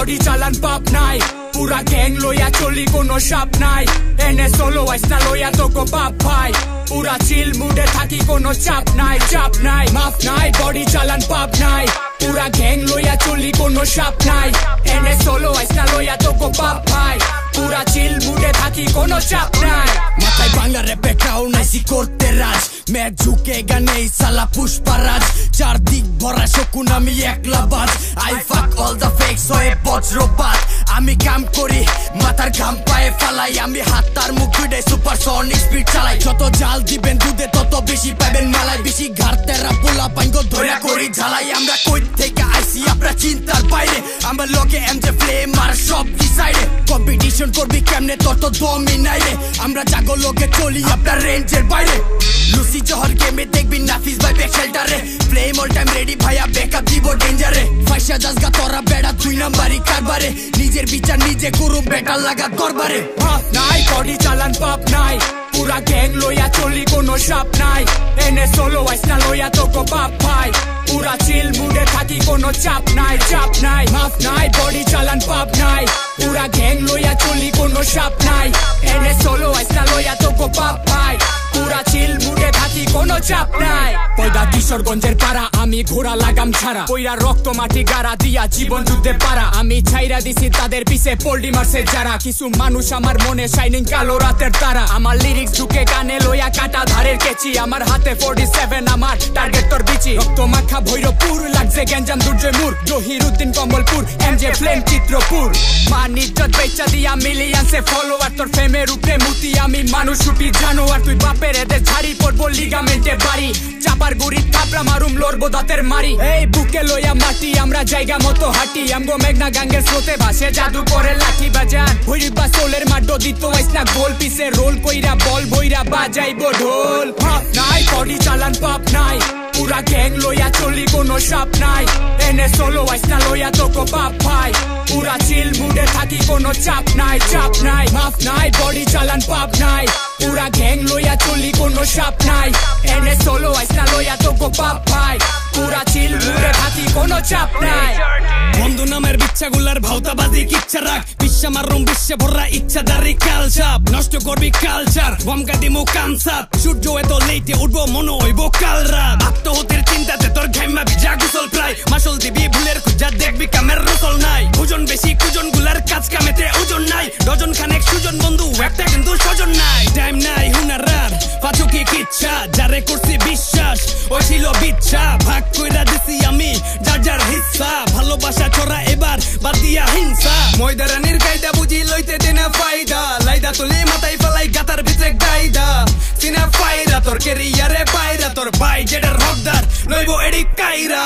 body চালান পাপ নাই পুরা গ্যাং লইয়া চলি কোনো সাপ নাই এনে সোলো আইসনা লইয়া তোকো পাপ ভাই পুরা চিল মুডে থাকি কোনো চাপ নাই মাফ নাই বডি চালান পাপ নাই পুরা গ্যাং লইয়া চলি কোনো সাপ নাই এনে সোলো আইসনা লইয়া তোকো পাপ ভাই পুরা চিল মুডে থাকি কোনো চাপ নাই মাথায় বাংলা র্যাপে ক্রাউন আইসি করতে রাজ मैं झुकेगा नहीं साला पुष्पराज চারদিক ভরা শকুন আমি একলা বাজ আই ফাক অল দা ফেকস হয়ে বজ্রপাত আমি কাম করি মাথার ঘাম পায়ে ফালাই আমি হাতটার মুখ দুইটাই সুপারসনিক স্পিড চালাই যত জাল দিবেন দুধে তত বেশি পাবেন মালাই বেশি ঘাড়তেরা পোলা পাইঙ্গ ধরে করি ঝালাই আমরা কই থেকে আইসি আমরা চিন্তার বাইরে আমরা লগে এমজে ফ্লেম আর সব ডিসাইডে কম্পিটিশন করবি কেমনে তোর তো দমই নাই রে আমরা জাগো লগে চলি আপনার রেঞ্জের বাইরে লুসি জহর গেমে দেখবি নাফিস ভাই ব্যাক শেল্টারে ফ্লেম অল টাইম রেডি ভাইয়া ব্যাকআপ দিব ডেঞ্জারে ফাইসা জাজগা তোরা বেড়া দুই নাম্বারই কারবারে নিজের বিচার নিজে করু বেটার লাগা দরবারে নাই বডি চালান পাপ নাই পুরা গ্যাং লইয়া চলি কোনো সাপ নাই এনে সোলো আইসনা লইয়া তোকো পাপ ভাই পুরা চিল মুডে থাকি কোনো চাপ নাই মাফ নাই বডি চালান পাপ নাই পুরা গ্যাং লইয়া চলি কোনো সাপ নাই এনে সোলো আইসনা লইয়া তোকো পাপ ভাই পুরা চিল মুডে থাকি কোনো চাপ নাই পয়দা কিশোরগঞ্জের পাড়া আমি ঘোড়া লাগাম ছাড়া কইরা রক্ত মাটি গাড়া দিয়া জীবন যুদ্ধে পারা আমি ছাইরা দিছি তাদের পিছে পোল্ডি মারছে যারা কিছু মানুষ আমার মনে শাইনিং কালো রাতের তারা আমার লিরিক্স ঢুকে গানে লইয়া কাটা ধারের কেচি আমার হাতে 47 আমার টার্গেট তোর বিচি রক্ত মাখা ভৈরবপুর লাগছে গেঞ্জাম দুর্জয়মুর জহিরুদ্দিন কমলপুর এমজে ফ্লেম চিত্রপুর মান ইজ্জত বেচা দিয়া মিলিয়নসে ফলোয়ার তোর ফেমের উপরে মুতি আমি মানুষ রূপী জানোয়ার তুই বাপের এদের ঝাড়ি পড়বো লিগামেন্টে বাড়ি চাপার গুড়ি থাপড়া মারুম লড়বো দাঁতের মারি এই বুকে লইয়া মাটি আমরা জায়গা মতো হাঁটি আমগো মেঘনা গাঙ্গের স্রোতে ভাসে জাদু করে লাঠি বাজান ভৈরবা সোলের মাড্ডো দিত আইসনা গোল পিসে রোল কইরা বল ভৈরা বাজাইবো ঢোল নাই বডি চালান পাপ নাই পুরা গ্যাং লইয়া চলি কোনো সাপ নাই এনে সোলো আইসনা লইয়া তোকো পাপ ভাই পুরা চিল মুডে থাকি কোনো চাপ নাই মাফ নাই বডি চালান পাপ নাই পুরা গ্যাং লইয়া চলি কোনো সাপ নাই এনে সোলো আইসনা লইয়া তোকো পাপ ভাই পুরা চিল মুডে থাকি কোনো চাপ নাই বন্ধু নামের বিচ্ছাগুলার ভাওতাবাজি কিচ্ছা রাখ বিশ্বা মারুম বিশ্বে ভরা ইচ্ছাদারি কালচার নষ্ট করবি কালচার বমকা দিমু কানসার সূর্য এত লেটে উঠবো মনে হইব কাল রাত আত্মহত্যের চিন্তাতে তোর ঘাইমা ভিজা গুসল প্রায় মাসল দিবি ভুলের খুঁজা দেখবি কামের রসল নাই ওজন বেশি কুজন গুলার কাজ কামেতে ওজন নাই ডজন খানেক সুজন বন্ধু একটা কিন্তু স্বজন নাই টাইম নাই হুনারার পাচুকি কিচ্ছা যারে করছি বিশ্বাস ওই ছিল বিচ্ছা ভাগ কইরা দিছি আমি যার যার হিস্সা ভালোবাসা চোরা এবার বাদ দিয়া হিংসা ময়দারানির কায়দা বুঝি লইতে দেনা ফায়দা লাইদা তুলি মাথায় ফেলাই গাতার ভিতরে গাইদা সিনা ফায়দা তোর কেরিয়ারে পায়রা তোর ভাই যেটার হকদার লইব এডি কাইরা